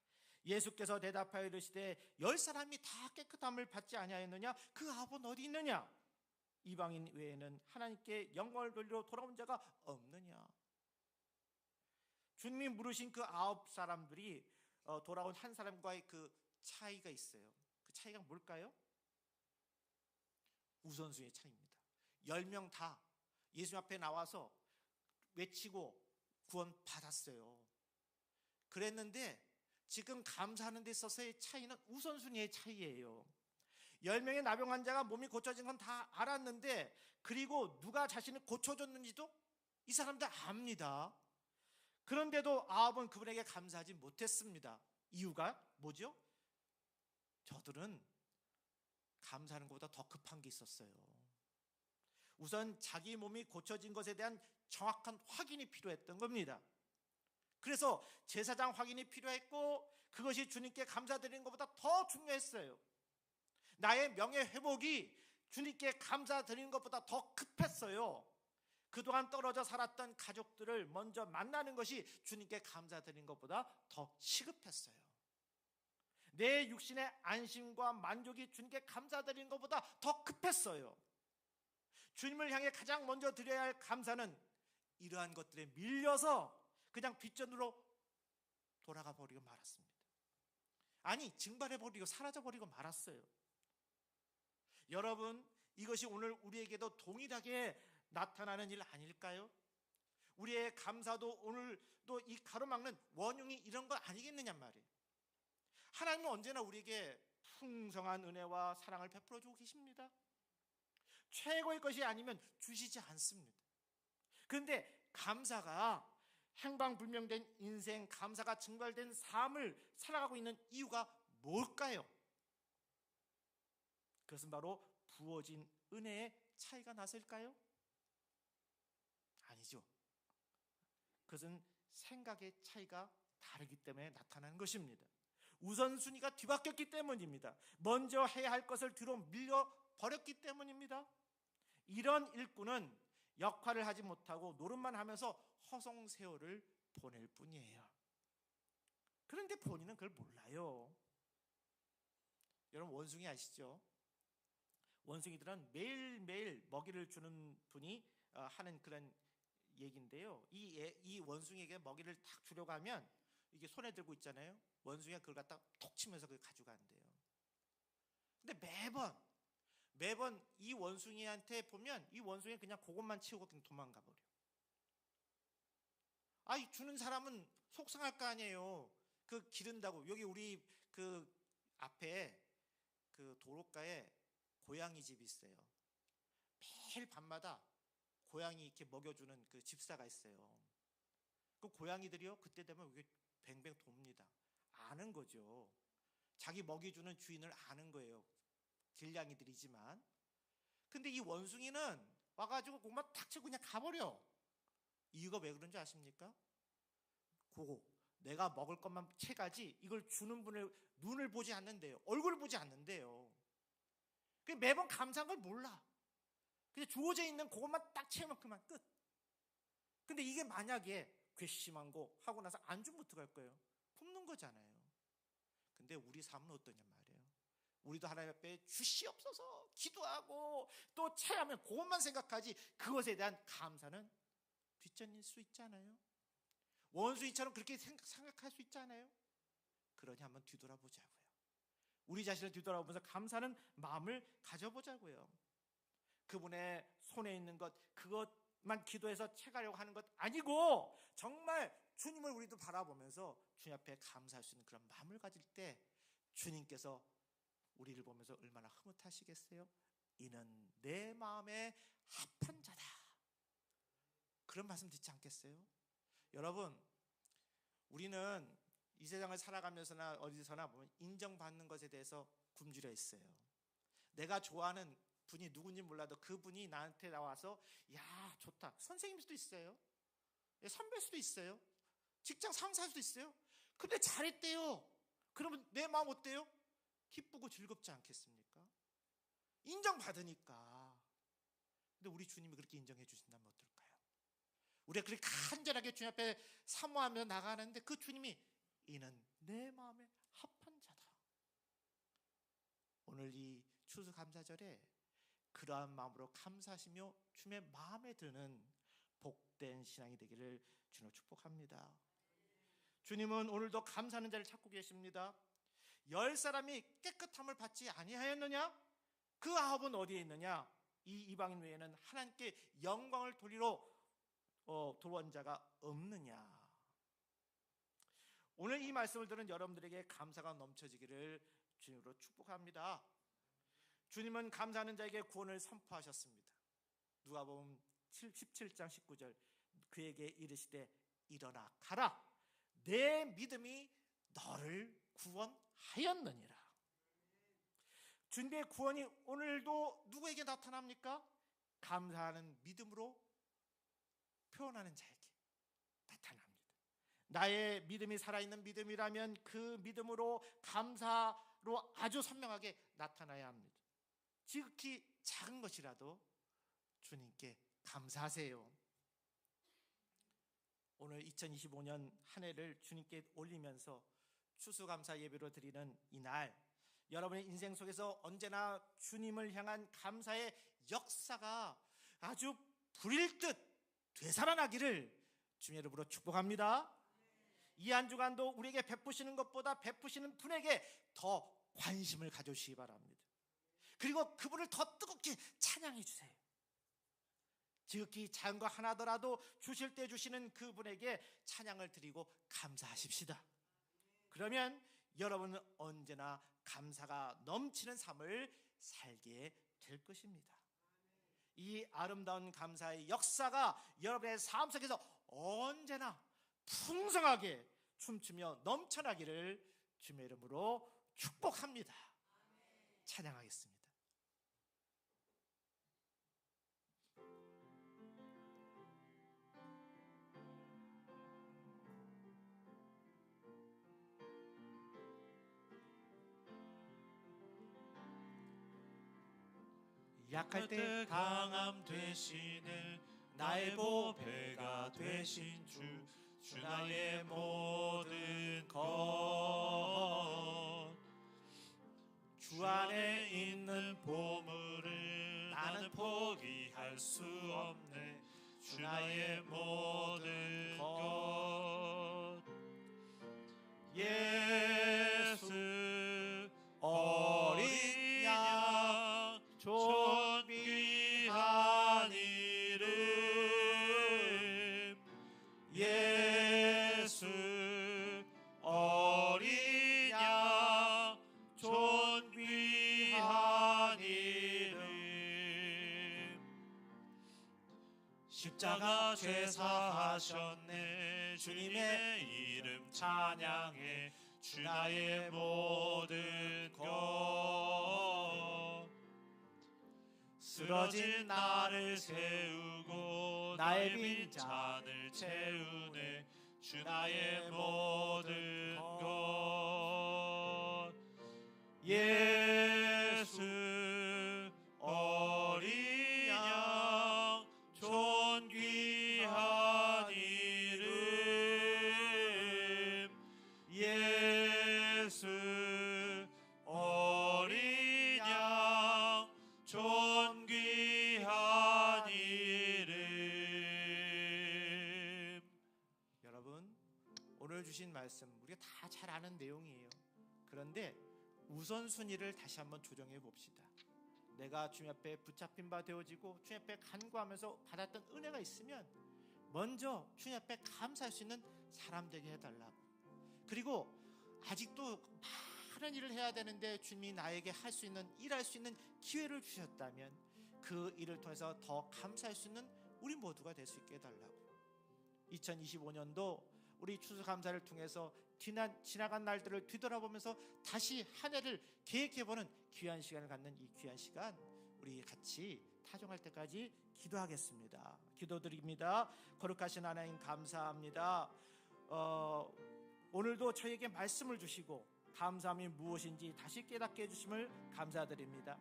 예수께서 대답하여 이르시되 10사람이 다 깨끗함을 받지 아니하였느냐? 그 아버는 어디 있느냐? 이방인 외에는 하나님께 영광을 돌리러 돌아온 자가 없느냐? 주님이 물으신 그 9사람들이 돌아온 한 사람과의 그 차이가 있어요. 그 차이가 뭘까요? 우선순위의 차이입니다. 10명 다 예수 앞에 나와서 외치고 구원 받았어요. 그랬는데 지금 감사하는 데 있어서의 차이는 우선순위의 차이예요. 10명의 나병 환자가 몸이 고쳐진 건 다 알았는데, 그리고 누가 자신을 고쳐줬는지도 이 사람들 압니다. 그런데도 9은 그분에게 감사하지 못했습니다. 이유가 뭐죠? 저들은 감사하는 것보다 더 급한 게 있었어요. 우선 자기 몸이 고쳐진 것에 대한 정확한 확인이 필요했던 겁니다. 그래서 제사장 확인이 필요했고, 그것이 주님께 감사드리는 것보다 더 중요했어요. 나의 명예 회복이 주님께 감사드리는 것보다 더 급했어요. 그동안 떨어져 살았던 가족들을 먼저 만나는 것이 주님께 감사드리는 것보다 더 시급했어요. 내 육신의 안심과 만족이 주님께 감사드리는 것보다 더 급했어요. 주님을 향해 가장 먼저 드려야 할 감사는 이러한 것들에 밀려서 그냥 뒷전으로 돌아가 버리고 말았습니다. 아니, 증발해버리고 사라져버리고 말았어요. 여러분, 이것이 오늘 우리에게도 동일하게 나타나는 일 아닐까요? 우리의 감사도 오늘도 이 가로막는 원흉이 이런 거 아니겠느냐 말이에요. 하나님은 언제나 우리에게 풍성한 은혜와 사랑을 베풀어 주고 계십니다. 최고의 것이 아니면 주시지 않습니다. 그런데 감사가 행방불명된 인생, 감사가 증발된 삶을 살아가고 있는 이유가 뭘까요? 그것은 바로 부어진 은혜의 차이가 나서일까요? 아니죠. 그것은 생각의 차이가 다르기 때문에 나타나는 것입니다. 우선순위가 뒤바뀌었기 때문입니다. 먼저 해야 할 것을 뒤로 밀려버렸기 때문입니다. 이런 일꾼은 역할을 하지 못하고 노릇만 하면서 허송세월을 보낼 뿐이에요. 그런데 본인은 그걸 몰라요. 여러분, 원숭이 아시죠? 원숭이들은 매일매일 먹이를 주는 분이 하는 그런 얘기인데요. 이 원숭이에게 먹이를 탁 주려고 하면 이게 손에 들고 있잖아요. 원숭이가 그걸 갖다 톡 치면서 그걸 가져간대요. 근데 매번 이 원숭이한테 보면 이 원숭이는 그냥 그것만 치우고 그냥 도망가 버려. 이 주는 사람은 속상할 거 아니에요. 그 기른다고. 여기 우리 그 앞에 그 도로가에 고양이 집이 있어요. 매일 밤마다 고양이 이렇게 먹여주는 그 집사가 있어요. 그 고양이들이요 그때 되면 이게 뱅뱅 돕니다. 아는 거죠. 자기 먹여주는 주인을 아는 거예요. 길냥이들이지만. 근데 이 원숭이는 와가지고 그것만 탁 치고 그냥 가버려. 이유가 왜 그런지 아십니까? 그거 내가 먹을 것만 채가지 이걸 주는 분을 눈을 보지 않는데요. 얼굴을 보지 않는데요. 매번 감사한 걸 몰라. 그냥 주어져 있는 그것만 딱 채우면 그만 끝. 근데 이게 만약에 괘씸한 거 하고 나서 안 주면 어떡할 거예요? 굶는 거잖아요. 근데 우리 삶은 어떠냐 말이에요. 우리도 하나님 앞에 주시옵소서 기도하고 또 채하면 그것만 생각하지 그것에 대한 감사는 뒷전일 수 있잖아요. 원수인처럼 그렇게 생각할 수 있잖아요. 그러니 한번 뒤돌아보자고요. 우리 자신을 뒤돌아보면서 감사하는 마음을 가져보자고요. 그분의 손에 있는 것 그것만 기도해서 채가려고 하는 것 아니고 정말 주님을 우리도 바라보면서 주님 앞에 감사할 수 있는 그런 마음을 가질 때 주님께서 우리를 보면서 얼마나 흐뭇하시겠어요? 이는 내 마음에 합한 자다. 그런 말씀 듣지 않겠어요? 여러분, 우리는 이 세상을 살아가면서나 어디서나 보면 인정받는 것에 대해서 굶주려 있어요. 내가 좋아하는 분이 누군지 몰라도 그분이 나한테 나와서 야 좋다. 선생님일 수도 있어요. 선배일 수도 있어요. 직장 상사일 수도 있어요. 근데 잘했대요. 그러면 내 마음 어때요? 기쁘고 즐겁지 않겠습니까? 인정받으니까. 근데 우리 주님이 그렇게 인정해 주신다면 어떨까요? 우리가 그렇게 간절하게 주님 앞에 사모하며 나가는데 그 주님이 이는 내 마음에 합한 자다. 오늘 이 추수감사절에 그러한 마음으로 감사하시며 주님의 마음에 드는 복된 신앙이 되기를 주님으로 축복합니다. 주님은 오늘도 감사하는 자를 찾고 계십니다. 10사람이 깨끗함을 받지 아니하였느냐? 그 9은 어디에 있느냐? 이 이방인 외에는 하나님께 영광을 돌리러 돌아온 자가 없느냐? 오늘 이 말씀을 들은 여러분들에게 감사가 넘쳐지기를 주님으로 축복합니다. 주님은 감사하는 자에게 구원을 선포하셨습니다. 누가복음 17장 19절 그에게 이르시되 일어나 가라 내 믿음이 너를 구원하였느니라. 주님의 구원이 오늘도 누구에게 나타납니까? 감사하는 믿음으로 표현하는 자에게 나타납니다. 나의 믿음이 살아있는 믿음이라면 그 믿음으로 감사로 아주 선명하게 나타나야 합니다. 지극히 작은 것이라도 주님께 감사하세요. 오늘 2025년 한 해를 주님께 올리면서 추수감사 예배로 드리는 이날 여러분의 인생 속에서 언제나 주님을 향한 감사의 역사가 아주 불일 듯 되살아나기를 주님의 이름으로 축복합니다. 이 한 주간도 우리에게 베푸시는 것보다 베푸시는 분에게 더 관심을 가져주시기 바랍니다. 그리고 그분을 더 뜨겁게 찬양해 주세요. 지극히 작은 거 하나더라도 주실 때 주시는 그분에게 찬양을 드리고 감사하십시다. 그러면 여러분은 언제나 감사가 넘치는 삶을 살게 될 것입니다. 이 아름다운 감사의 역사가 여러분의 삶 속에서 언제나 풍성하게 춤추며 넘쳐나기를 주님의 이름으로 축복합니다. 찬양하겠습니다. 약할 때 강함 되시는 나의 보배가 되신 주 나의 모든 것 주 안에 있는 보물을 나는 포기할 수 없네. 주 나의 모든 것 예수 어린 양 존귀한 이름 예수 십자가 죄사하셨네. 주님의 이름 찬양해. 주 나의 모든 것. 쓰러진 나를 세우고 나의 빈 잔을 채우네. 주 나의 모든 것. 예수 어린 양 존귀한 이름. 예수 어린 양 존귀한 이름. 여러분, 오늘 주신 말씀 우리가 다 잘 아는 내용이에요. 그런데 우선순위를 다시 한번 조정해 봅시다. 내가 주님 앞에 붙잡힌 바 되어지고 주님 앞에 간구하면서 받았던 은혜가 있으면 먼저 주님 앞에 감사할 수 있는 사람 되게 해달라고. 그리고 아직도 많은 일을 해야 되는데 주님이 나에게 할 수 있는, 일할 수 있는 기회를 주셨다면 그 일을 통해서 더 감사할 수 있는 우리 모두가 될 수 있게 해달라고. 2025년도 우리 추수감사를 통해서 지나간 날들을 뒤돌아보면서 다시 한 해를 계획해보는 귀한 시간을 갖는 이 귀한 시간, 우리 같이 타종할 때까지 기도하겠습니다. 기도드립니다. 거룩하신 하나님 감사합니다. 오늘도 저에게 말씀을 주시고 감사함이 무엇인지 다시 깨닫게 해주심을 감사드립니다.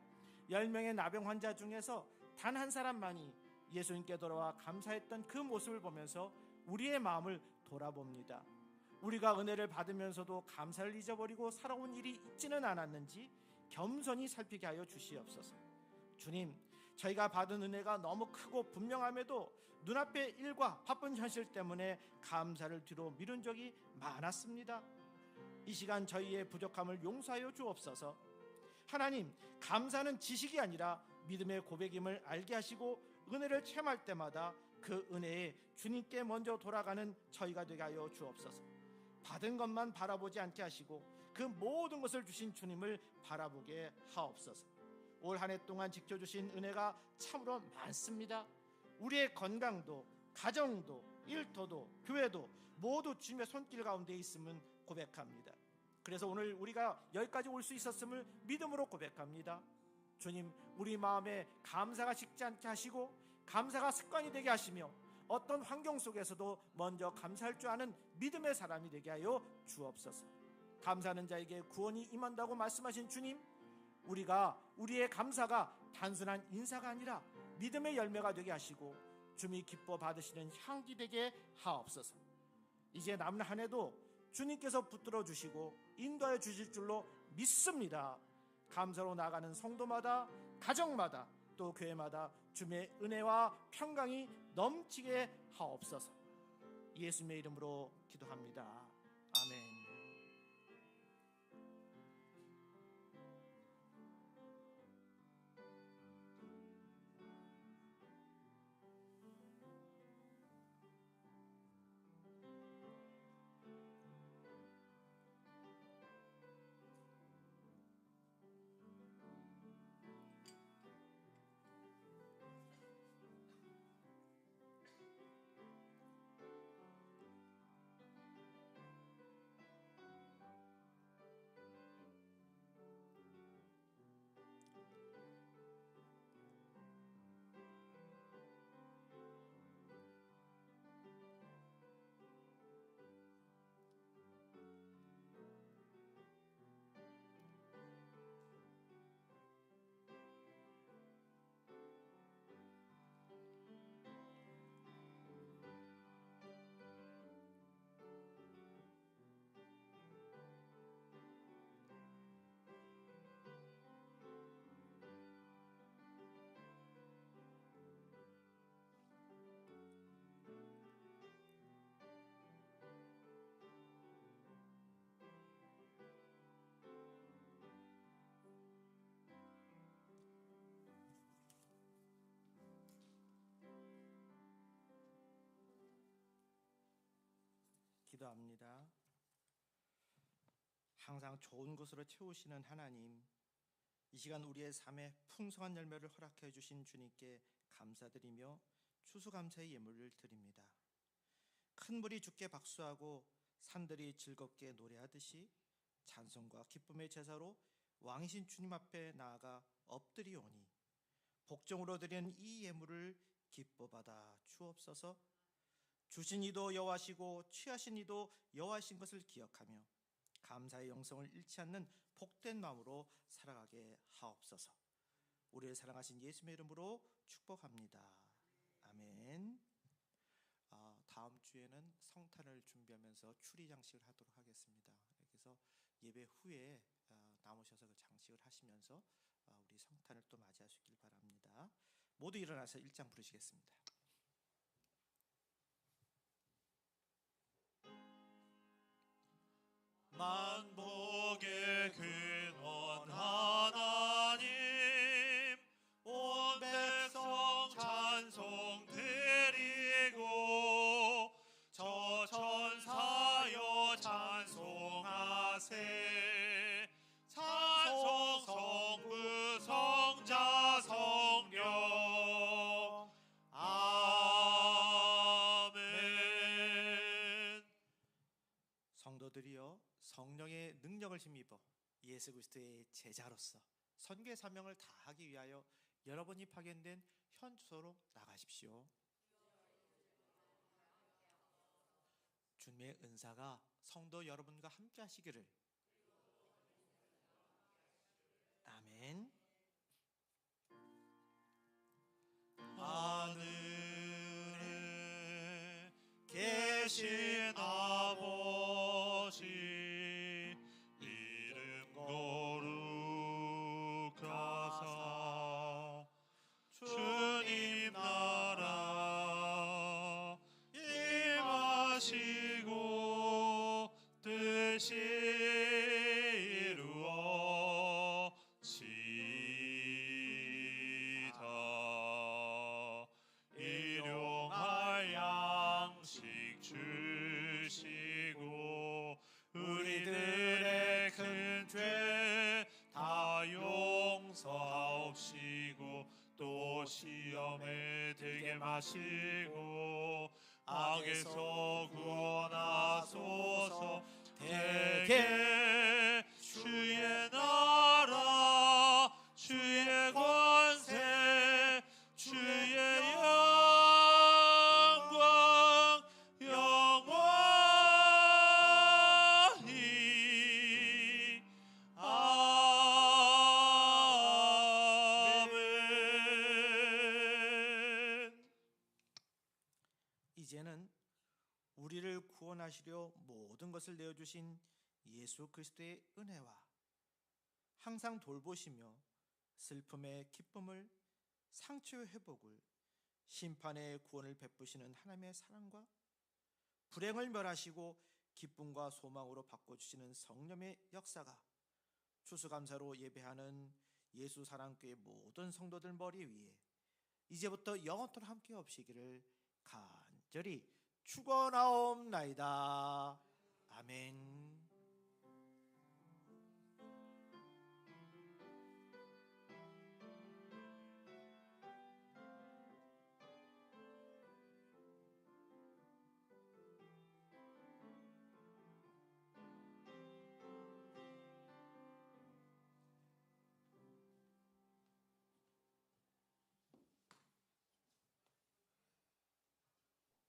10명의 나병 환자 중에서 단 한 사람만이 예수님께 돌아와 감사했던 그 모습을 보면서 우리의 마음을 돌아봅니다. 우리가 은혜를 받으면서도 감사를 잊어버리고 살아온 일이 있지는 않았는지 겸손히 살피게 하여 주시옵소서. 주님, 저희가 받은 은혜가 너무 크고 분명함에도 눈앞의 일과 바쁜 현실 때문에 감사를 뒤로 미룬 적이 많았습니다. 이 시간 저희의 부족함을 용서하여 주옵소서. 하나님, 감사는 지식이 아니라 믿음의 고백임을 알게 하시고 은혜를 체험할 때마다 그 은혜에 주님께 먼저 돌아가는 저희가 되게 하여 주옵소서. 받은 것만 바라보지 않게 하시고 그 모든 것을 주신 주님을 바라보게 하옵소서. 올 한 해 동안 지켜주신 은혜가 참으로 많습니다. 우리의 건강도, 가정도, 일터도, 교회도 모두 주님의 손길 가운데 있음은 고백합니다. 그래서 오늘 우리가 여기까지 올 수 있었음을 믿음으로 고백합니다. 주님, 우리 마음에 감사가 식지 않게 하시고 감사가 습관이 되게 하시며 어떤 환경 속에서도 먼저 감사할 줄 아는 믿음의 사람이 되게 하여 주옵소서. 감사하는 자에게 구원이 임한다고 말씀하신 주님, 우리가 우리의 감사가 단순한 인사가 아니라 믿음의 열매가 되게 하시고 주님이 기뻐 받으시는 향기 되게 하옵소서. 이제 남은 한 해도 주님께서 붙들어 주시고 인도하여 주실 줄로 믿습니다. 감사로 나가는 성도마다, 가정마다, 또 교회마다 주님의 은혜와 평강이 넘치게 하옵소서. 예수님의 이름으로 기도합니다. 아멘. 기도합니다. 항상 좋은 것으로 채우시는 하나님, 이 시간 우리의 삶에 풍성한 열매를 허락해 주신 주님께 감사드리며 추수감사의 예물을 드립니다. 큰 물이 죽게 박수하고 산들이 즐겁게 노래하듯이 찬송과 기쁨의 제사로 왕이신 주님 앞에 나아가 엎드리오니 복종으로 드리는 이 예물을 기뻐 받아 주옵소서. 주신 이도 여호와시고 취하신 이도 여호와신 것을 기억하며 감사의 영성을 잃지 않는 복된 마음으로 살아가게 하옵소서. 우리를 사랑하신 예수님의 이름으로 축복합니다. 아멘. 다음 주에는 성탄을 준비하면서 추리 장식을 하도록 하겠습니다. 그래서 예배 후에 남으셔서 그 장식을 하시면서 우리 성탄을 또 맞이하시길 바랍니다. 모두 일어나서 1장 부르시겠습니다. 만복의 근원 하나님, 온 백성 찬송 드리고 저 천사여 찬송하세. 찬송 성부 성자 성령. 아멘. 성도들이여, 성령의 능력을 힘입어 예수 그리스도의 제자로서 선교의 사명을 다하기 위하여 여러분이 파견된 현 주소로 나가십시오. 주님의 은사가 성도 여러분과 함께 하시기를. 아멘. 하늘에 계신 아버지, 이름 거룩하사 주님 나라 임하시고 뜻이 이루어지이다. 일용할 양식 주시고 우리들의 큰 죄 다 용서하옵시고 또 시험에 들게 마시고 악에서 구원하소서. 대개 주의 나라 주의 권세 주의 영광 영원히. 아멘. 이제는 우리를 구원하시려 모든 것을 내어주신 예수 그리스도의 은혜와 항상 돌보시며 슬픔의 기쁨을, 상처의 회복을, 심판의 구원을 베푸시는 하나님의 사랑과 불행을 멸하시고 기쁨과 소망으로 바꿔주시는 성령의 역사가 추수감사로 예배하는 예수 사랑교회 모든 성도들 머리 위에 이제부터 영원토록 함께 없이기를 간절히 축원하옵나이다. 아멘.